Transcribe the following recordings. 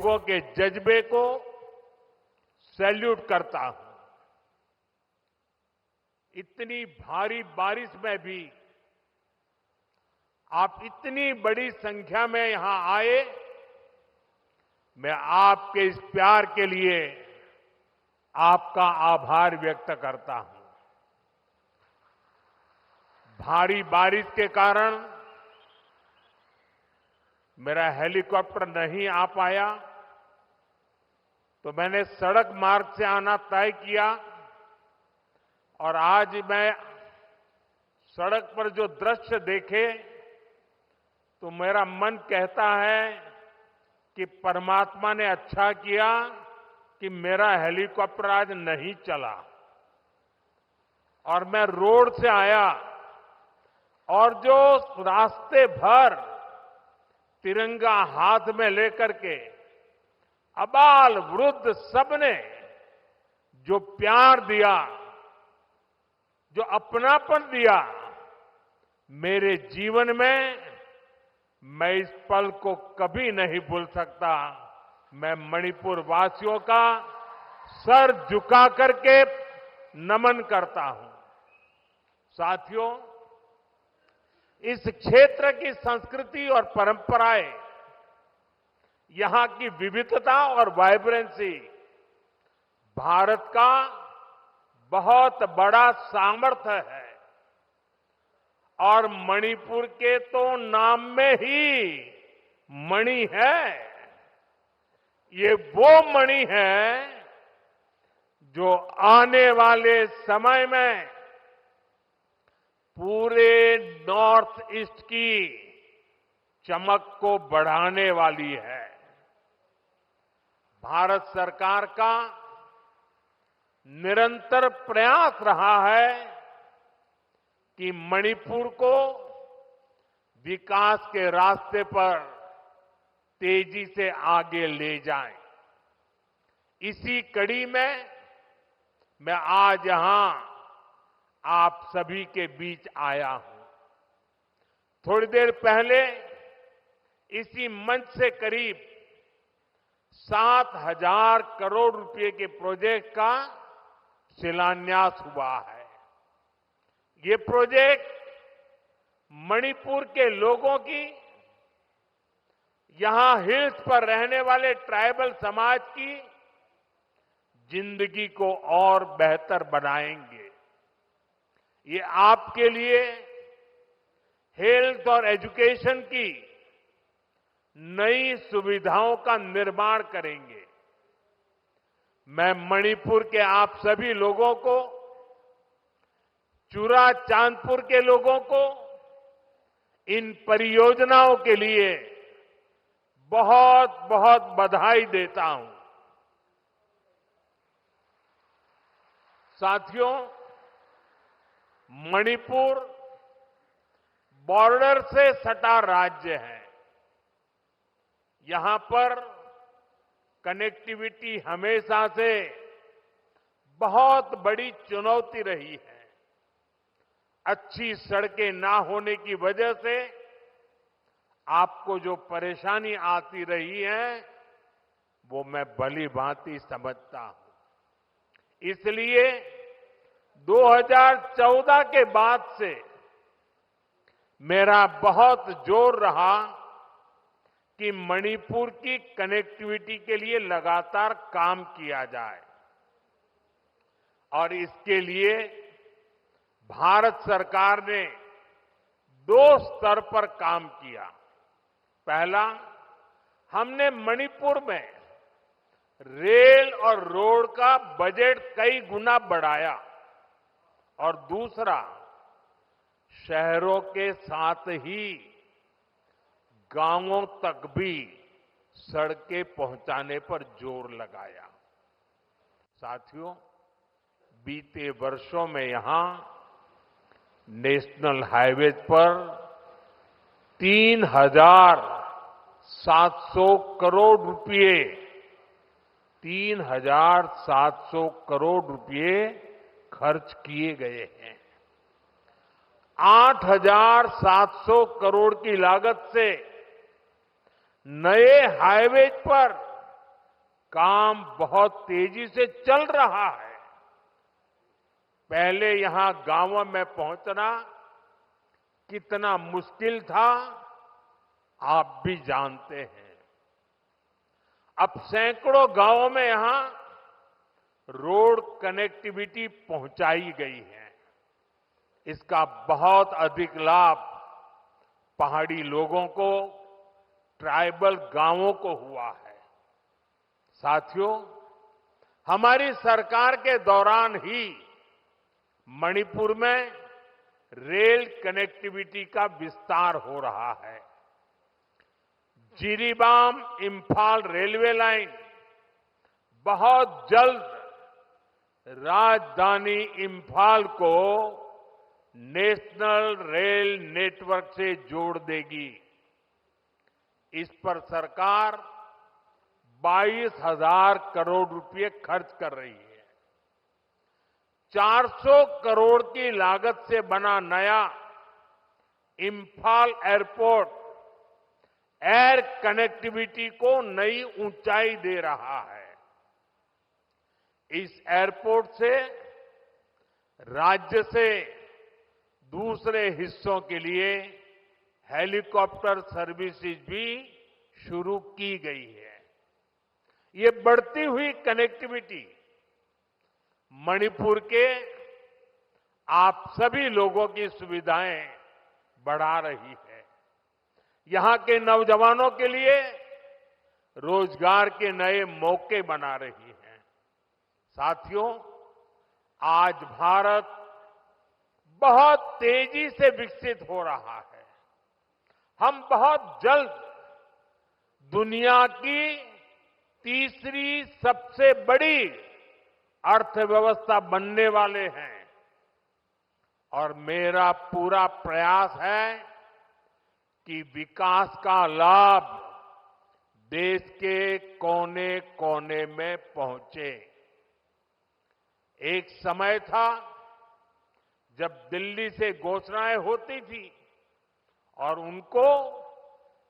लोगों के जज्बे को सैल्यूट करता हूं। इतनी भारी बारिश में भी आप इतनी बड़ी संख्या में यहां आए, मैं आपके इस प्यार के लिए आपका आभार व्यक्त करता हूं। भारी बारिश के कारण मेरा हेलीकॉप्टर नहीं आ पाया, तो मैंने सड़क मार्ग से आना तय किया और आज मैं सड़क पर जो दृश्य देखे तो मेरा मन कहता है कि परमात्मा ने अच्छा किया कि मेरा हेलीकॉप्टर आज नहीं चला और मैं रोड से आया और जो रास्ते भर तिरंगा हाथ में लेकर के अबाल वृद्ध सबने जो प्यार दिया, जो अपनापन दिया, मेरे जीवन में मैं इस पल को कभी नहीं भूल सकता। मैं मणिपुर वासियों का सर झुका करके नमन करता हूं। साथियों, इस क्षेत्र की संस्कृति और परंपराएं, यहां की विविधता और वाइब्रेंसी भारत का बहुत बड़ा सामर्थ्य है और मणिपुर के तो नाम में ही मणि है। ये वो मणि है जो आने वाले समय में पूरे नॉर्थ ईस्ट की चमक को बढ़ाने वाली है। भारत सरकार का निरंतर प्रयास रहा है कि मणिपुर को विकास के रास्ते पर तेजी से आगे ले जाएं। इसी कड़ी में मैं आज यहां आप सभी के बीच आया हूं। थोड़ी देर पहले इसी मंच से करीब 7,000 करोड़ रुपए के प्रोजेक्ट का शिलान्यास हुआ है। ये प्रोजेक्ट मणिपुर के लोगों की, यहां हिल्स पर रहने वाले ट्राइबल समाज की जिंदगी को और बेहतर बनाएंगे। ये आपके लिए हेल्थ और एजुकेशन की नई सुविधाओं का निर्माण करेंगे। मैं मणिपुर के आप सभी लोगों को, चुरा चांदपुर के लोगों को इन परियोजनाओं के लिए बहुत बहुत बधाई देता हूं। साथियों, मणिपुर बॉर्डर से सटा राज्य है। यहां पर कनेक्टिविटी हमेशा से बहुत बड़ी चुनौती रही है। अच्छी सड़कें ना होने की वजह से आपको जो परेशानी आती रही है वो मैं भली भांति समझता हूं। इसलिए 2014 के बाद से मेरा बहुत जोर रहा कि मणिपुर की कनेक्टिविटी के लिए लगातार काम किया जाए और इसके लिए भारत सरकार ने 2 स्तर पर काम किया। पहला, हमने मणिपुर में रेल और रोड का बजट कई गुना बढ़ाया और दूसरा, शहरों के साथ ही गांवों तक भी सड़कें पहुंचाने पर जोर लगाया। साथियों, बीते वर्षों में यहां नेशनल हाईवेज पर 3,700 करोड़ रुपए 3,700 करोड़ रुपए खर्च किए गए हैं। 8,700 करोड़ की लागत से नए हाईवे पर काम बहुत तेजी से चल रहा है। पहले यहां गांवों में पहुंचना कितना मुश्किल था, आप भी जानते हैं। अब सैकड़ों गांवों में यहां रोड कनेक्टिविटी पहुंचाई गई है। इसका बहुत अधिक लाभ पहाड़ी लोगों को, ट्राइबल गांवों को हुआ है। साथियों, हमारी सरकार के दौरान ही मणिपुर में रेल कनेक्टिविटी का विस्तार हो रहा है। जिरीबाम इंफाल रेलवे लाइन बहुत जल्द राजधानी इंफाल को नेशनल रेल नेटवर्क से जोड़ देगी। इस पर सरकार 22,000 करोड़ रुपए खर्च कर रही है। 400 करोड़ की लागत से बना नया इंफाल एयरपोर्ट एयर कनेक्टिविटी को नई ऊंचाई दे रहा है। इस एयरपोर्ट से राज्य से दूसरे हिस्सों के लिए हेलीकॉप्टर सर्विसेज भी शुरू की गई है। ये बढ़ती हुई कनेक्टिविटी मणिपुर के आप सभी लोगों की सुविधाएं बढ़ा रही है। यहां के नौजवानों के लिए रोजगार के नए मौके बना रही है। साथियों, आज भारत बहुत तेजी से विकसित हो रहा है। हम बहुत जल्द दुनिया की तीसरी सबसे बड़ी अर्थव्यवस्था बनने वाले हैं और मेरा पूरा प्रयास है कि विकास का लाभ देश के कोने कोने में पहुंचे। एक समय था जब दिल्ली से घोषणाएं होती थी और उनको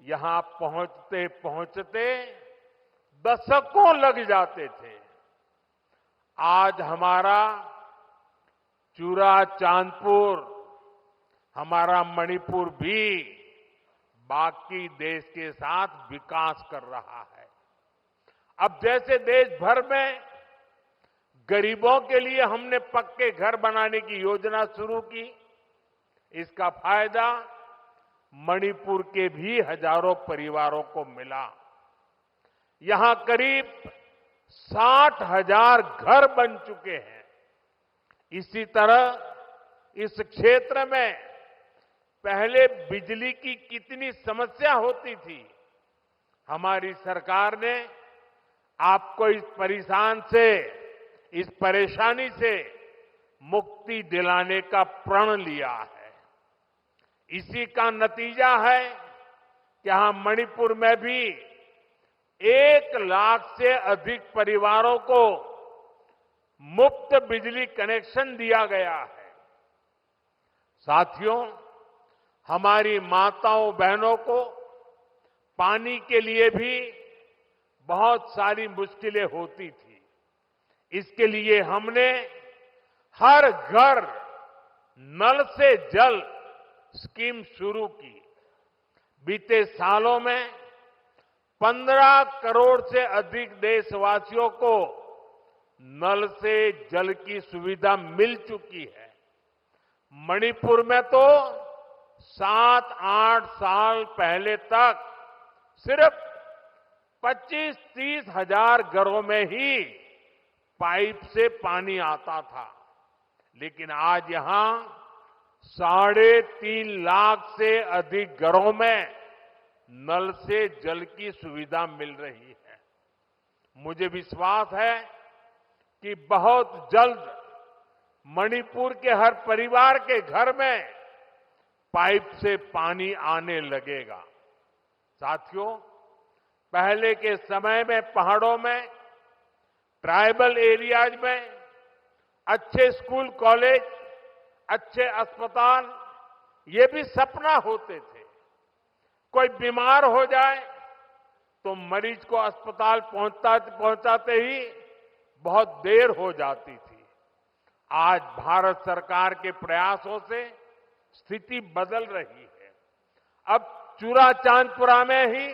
यहां पहुंचते पहुंचते दशकों लग जाते थे। आज हमारा चूरा चांदपुर, हमारा मणिपुर भी बाकी देश के साथ विकास कर रहा है। अब जैसे देश भर में गरीबों के लिए हमने पक्के घर बनाने की योजना शुरू की, इसका फायदा मणिपुर के भी हजारों परिवारों को मिला। यहां करीब 60,000 घर बन चुके हैं। इसी तरह इस क्षेत्र में पहले बिजली की कितनी समस्या होती थी। हमारी सरकार ने आपको इस परेशानी से मुक्ति दिलाने का प्रण लिया है। इसी का नतीजा है कि यहां मणिपुर में भी 1 लाख से अधिक परिवारों को मुफ्त बिजली कनेक्शन दिया गया है। साथियों, हमारी माताओं बहनों को पानी के लिए भी बहुत सारी मुश्किलें होती थी। इसके लिए हमने हर घर नल से जल स्कीम शुरू की। बीते सालों में 15 करोड़ से अधिक देशवासियों को नल से जल की सुविधा मिल चुकी है। मणिपुर में तो 7-8 साल पहले तक सिर्फ 25-30 हजार घरों में ही पाइप से पानी आता था, लेकिन आज यहां 3.5 लाख से अधिक घरों में नल से जल की सुविधा मिल रही है। मुझे विश्वास है कि बहुत जल्द मणिपुर के हर परिवार के घर में पाइप से पानी आने लगेगा। साथियों, पहले के समय में पहाड़ों में, ट्राइबल एरियाज में अच्छे स्कूल कॉलेज, अच्छे अस्पताल, ये भी सपना होते थे। कोई बीमार हो जाए तो तो मरीज को अस्पताल पहुंचाते ही बहुत देर हो जाती थी। आज भारत सरकार के प्रयासों से स्थिति बदल रही है। अब चूराचांदपुरा में ही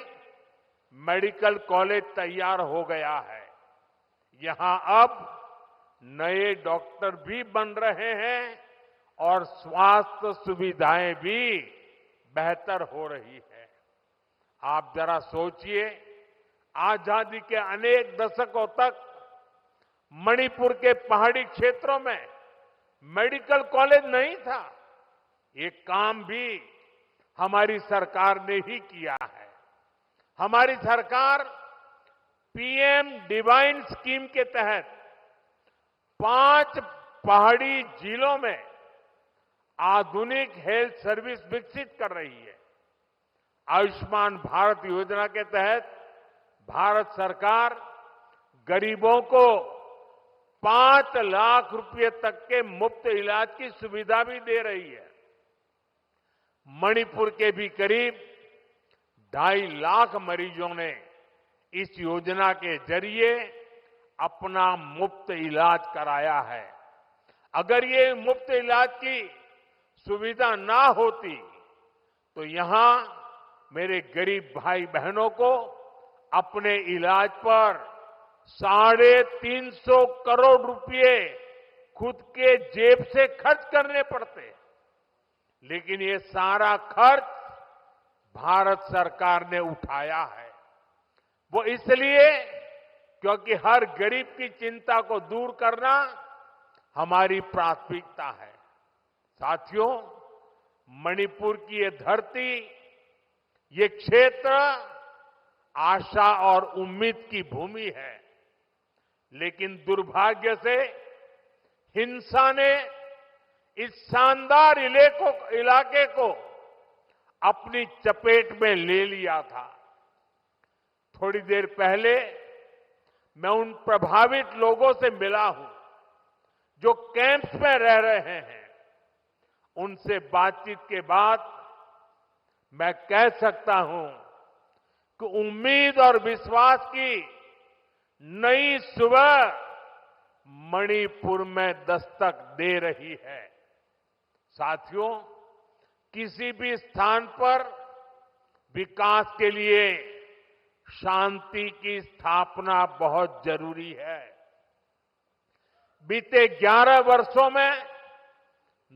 मेडिकल कॉलेज तैयार हो गया है। यहां अब नए डॉक्टर भी बन रहे हैं और स्वास्थ्य सुविधाएं भी बेहतर हो रही है। आप जरा सोचिए, आजादी के अनेक दशकों तक मणिपुर के पहाड़ी क्षेत्रों में मेडिकल कॉलेज नहीं था। ये काम भी हमारी सरकार ने ही किया है। हमारी सरकार पीएम डिवाइन स्कीम के तहत 5 पहाड़ी जिलों में आधुनिक हेल्थ सर्विस विकसित कर रही है। आयुष्मान भारत योजना के तहत भारत सरकार गरीबों को 5 लाख रुपए तक के मुफ्त इलाज की सुविधा भी दे रही है। मणिपुर के भी करीब 2.5 लाख मरीजों ने इस योजना के जरिए अपना मुफ्त इलाज कराया है। अगर ये मुफ्त इलाज की सुविधा ना होती तो यहां मेरे गरीब भाई बहनों को अपने इलाज पर 350 करोड़ रुपए खुद के जेब से खर्च करने पड़ते। लेकिन ये सारा खर्च भारत सरकार ने उठाया है। वो इसलिए क्योंकि हर गरीब की चिंता को दूर करना हमारी प्राथमिकता है। साथियों, मणिपुर की ये धरती, ये क्षेत्र आशा और उम्मीद की भूमि है। लेकिन दुर्भाग्य से हिंसा ने इस शानदार इलाके को अपनी चपेट में ले लिया था। थोड़ी देर पहले मैं उन प्रभावित लोगों से मिला हूं जो कैंप्स में रह रहे हैं। उनसे बातचीत के बाद मैं कह सकता हूं कि उम्मीद और विश्वास की नई सुबह मणिपुर में दस्तक दे रही है। साथियों, किसी भी स्थान पर विकास के लिए शांति की स्थापना बहुत जरूरी है। बीते 11 वर्षों में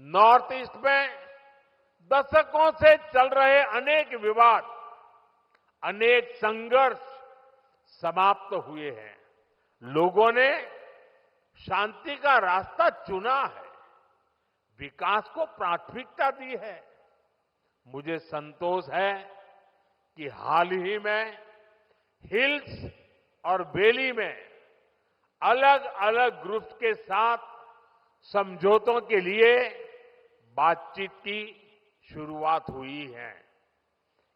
नॉर्थ ईस्ट में दशकों से चल रहे अनेक विवाद, अनेक संघर्ष समाप्त हुए हैं। लोगों ने शांति का रास्ता चुना है, विकास को प्राथमिकता दी है। मुझे संतोष है कि हाल ही में हिल्स और वैली में अलग अलग ग्रुप्स के साथ समझौतों के लिए बातचीत की शुरुआत हुई है।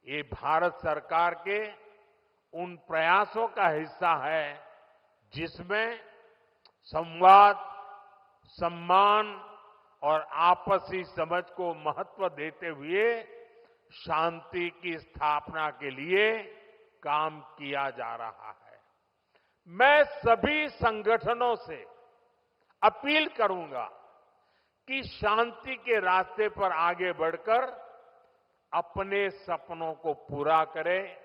ये भारत सरकार के उन प्रयासों का हिस्सा है जिसमें संवाद, सम्मान और आपसी समझ को महत्व देते हुए शांति की स्थापना के लिए काम किया जा रहा है। मैं सभी संगठनों से अपील करूंगा कि शांति के रास्ते पर आगे बढ़कर अपने सपनों को पूरा करें,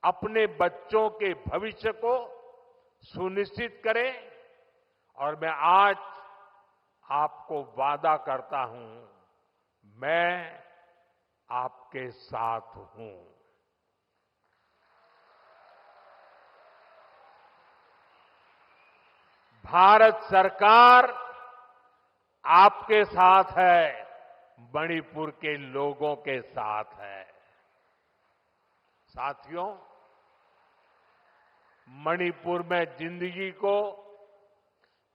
अपने बच्चों के भविष्य को सुनिश्चित करें। और मैं आज आपको वादा करता हूं, मैं आपके साथ हूं। भारत सरकार आपके साथ है, मणिपुर के लोगों के साथ है। साथियों, मणिपुर में जिंदगी को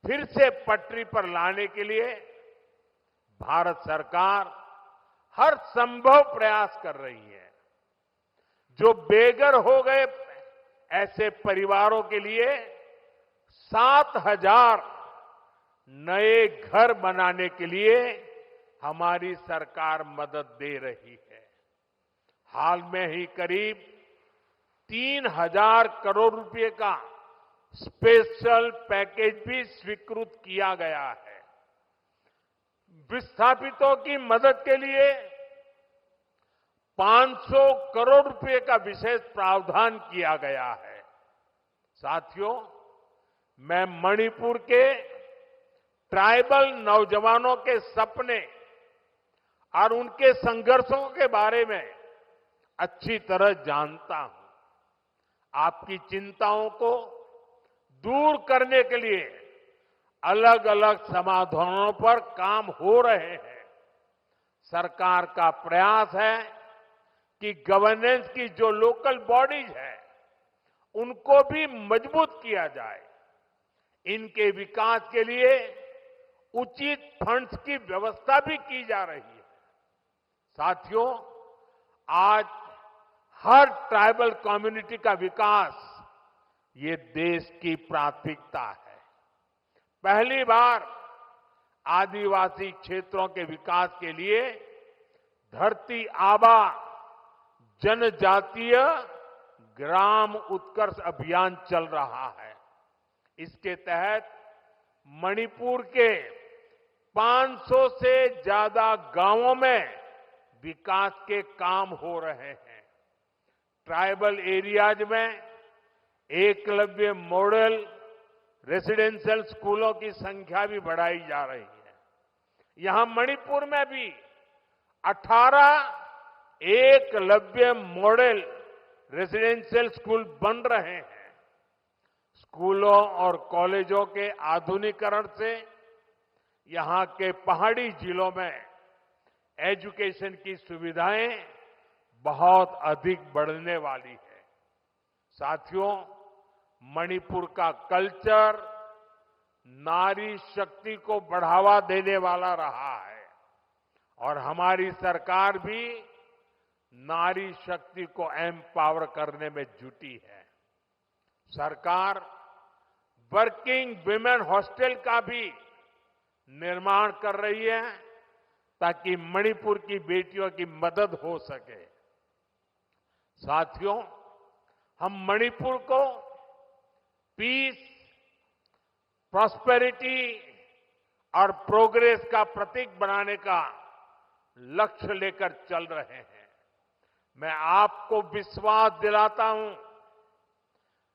फिर से पटरी पर लाने के लिए भारत सरकार हर संभव प्रयास कर रही है। जो बेघर हो गए ऐसे परिवारों के लिए 7,000 नए घर बनाने के लिए हमारी सरकार मदद दे रही है। हाल में ही करीब 3,000 करोड़ रुपए का स्पेशल पैकेज भी स्वीकृत किया गया है। विस्थापितों की मदद के लिए 500 करोड़ रुपए का विशेष प्रावधान किया गया है। साथियों, मैं मणिपुर के ट्राइबल नौजवानों के सपने और उनके संघर्षों के बारे में अच्छी तरह जानता हूं। आपकी चिंताओं को दूर करने के लिए अलग अलग समाधानों पर काम हो रहे हैं। सरकार का प्रयास है कि गवर्नेंस की जो लोकल बॉडीज है उनको भी मजबूत किया जाए। इनके विकास के लिए उचित फंड्स की व्यवस्था भी की जा रही है। साथियों, आज हर ट्राइबल कम्युनिटी का विकास ये देश की प्राथमिकता है। पहली बार आदिवासी क्षेत्रों के विकास के लिए धरती आबा जनजातीय ग्राम उत्कर्ष अभियान चल रहा है। इसके तहत मणिपुर के 500 से ज्यादा गांवों में विकास के काम हो रहे हैं। ट्राइबल एरियाज में एकलव्य मॉडल रेसिडेंशियल स्कूलों की संख्या भी बढ़ाई जा रही है। यहां मणिपुर में भी 18 एकलव्य मॉडल रेसिडेंशियल स्कूल बन रहे हैं। स्कूलों और कॉलेजों के आधुनिकीकरण से यहां के पहाड़ी जिलों में एजुकेशन की सुविधाएं बहुत अधिक बढ़ने वाली है। साथियों, मणिपुर का कल्चर नारी शक्ति को बढ़ावा देने वाला रहा है और हमारी सरकार भी नारी शक्ति को एम्पावर करने में जुटी है। सरकार वर्किंग विमेन हॉस्टल का भी निर्माण कर रही है ताकि मणिपुर की बेटियों की मदद हो सके। साथियों, हम मणिपुर को पीस, प्रॉस्पेरिटी और प्रोग्रेस का प्रतीक बनाने का लक्ष्य लेकर चल रहे हैं। मैं आपको विश्वास दिलाता हूं,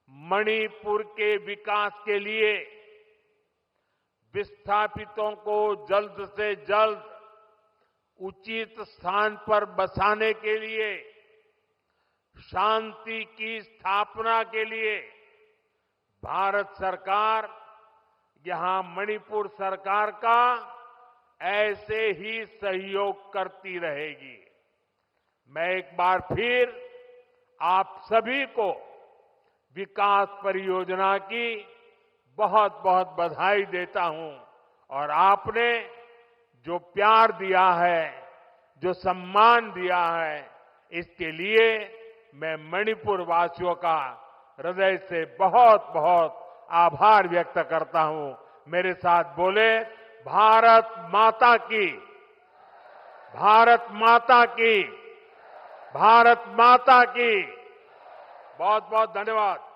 मणिपुर के विकास के लिए विस्थापितों को जल्द से जल्द उचित स्थान पर बसाने के लिए, शांति की स्थापना के लिए भारत सरकार यहां मणिपुर सरकार का ऐसे ही सहयोग करती रहेगी। मैं एक बार फिर आप सभी को विकास परियोजना की बहुत बहुत बधाई देता हूं और आपने जो प्यार दिया है, जो सम्मान दिया है, इसके लिए मैं मणिपुर वासियों का हृदय से बहुत बहुत आभार व्यक्त करता हूं। मेरे साथ बोले, भारत माता की, भारत माता की, भारत माता की। बहुत बहुत धन्यवाद।